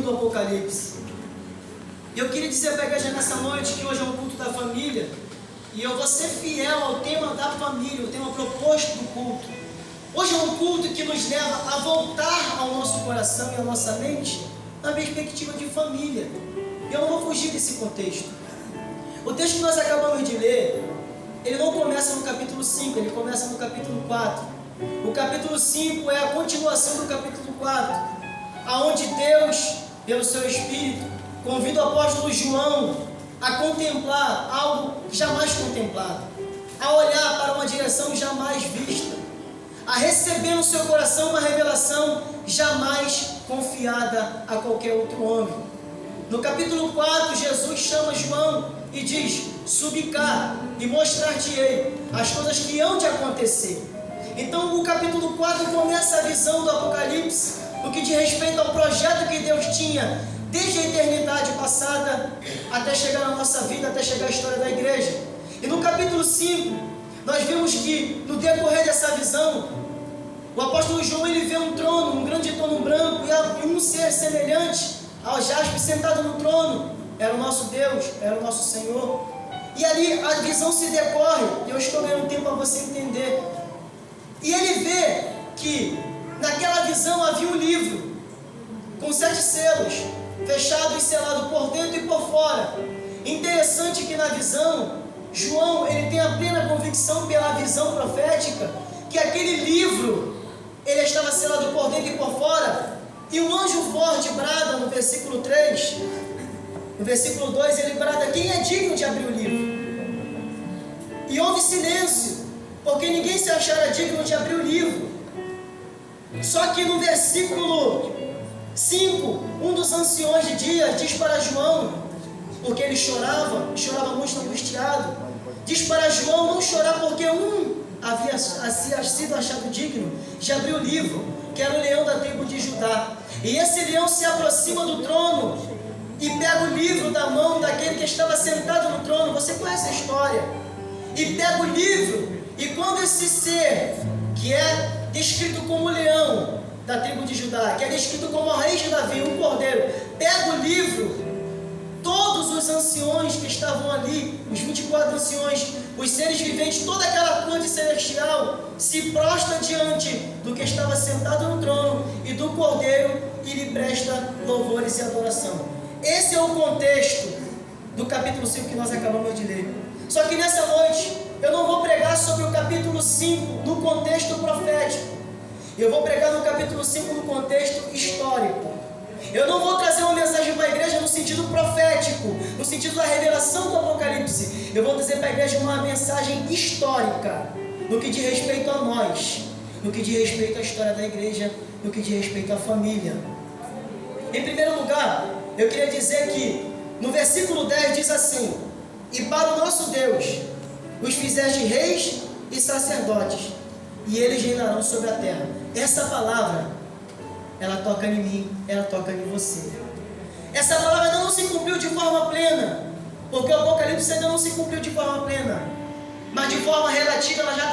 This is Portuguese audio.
do Apocalipse. E eu queria dizer para a igreja nessa noite que hoje é um culto da família, e eu vou ser fiel ao tema da família, o tema proposto do culto. Hoje é um culto que nos leva a voltar ao nosso coração e à nossa mente na perspectiva de família. E eu não vou fugir desse contexto. O texto que nós acabamos de ler, ele não começa no capítulo 5, ele começa no capítulo 4. O capítulo 5 é a continuação do capítulo 4, aonde Deus, pelo seu Espírito, convida o apóstolo João a contemplar algo jamais contemplado, a olhar para uma direção jamais vista, a receber no seu coração uma revelação jamais confiada a qualquer outro homem. No capítulo 4, Jesus chama João e diz: subi cá e mostrar-te-ei as coisas que hão de acontecer. Então o capítulo 4 começa a visão do Apocalipse, no que diz respeito ao projeto que Deus tinha desde a eternidade passada até chegar na nossa vida, até chegar à história da igreja. E no capítulo 5, nós vimos que no decorrer dessa visão, o apóstolo João ele vê um trono, um grande trono branco, e um ser semelhante ao jaspe sentado no trono. Era o nosso Deus, era o nosso Senhor. E ali a visão se decorre, e eu estou ganhando tempo para você entender. E ele vê que naquela visão havia um livro com 7 selos, fechado e selado por dentro e por fora. Interessante que na visão, João ele tem a plena convicção pela visão profética que aquele livro ele estava selado por dentro e por fora. E um anjo forte brada no versículo 3, no versículo 2 ele brada: quem é digno de abrir o livro? E houve silêncio, porque ninguém se achara digno de abrir o livro. Só que no versículo 5, um dos anciões de dia diz para João, porque ele chorava muito angustiado, diz para João não chorar, porque havia sido achado digno de abrir o livro, que era o leão da tribo de Judá. E esse leão se aproxima do trono e pega o livro da mão daquele que estava sentado no trono. Você conhece a história? E pega o livro, e quando esse ser, que é descrito como leão da tribo de Judá, que é descrito como a raiz de Davi, um cordeiro, pega o livro, todos os anciões que estavam ali, os 24 anciões, os seres viventes, toda aquela corte celestial, se prostra diante do que estava sentado no trono e do cordeiro e lhe presta louvores e adoração. Esse é o contexto do capítulo 5 que nós acabamos de ler. Só que nessa noite eu não vou pregar sobre o capítulo 5 no contexto profético. Eu vou pregar no capítulo 5 no contexto histórico. Eu não vou trazer uma mensagem para a igreja no sentido profético, no sentido da revelação do Apocalipse. Eu vou trazer para a igreja uma mensagem histórica, no que diz respeito a nós, no que diz respeito à história da igreja, no que diz respeito à família. Em primeiro lugar, eu queria dizer que no versículo 10 diz assim: e para o nosso Deus os fizeste reis e sacerdotes, e eles reinarão sobre a terra. Essa palavra, ela toca em mim, ela toca em você. Essa palavra ainda não se cumpriu de forma plena, porque o Apocalipse ainda não se cumpriu de forma plena, mas de forma relativa ela já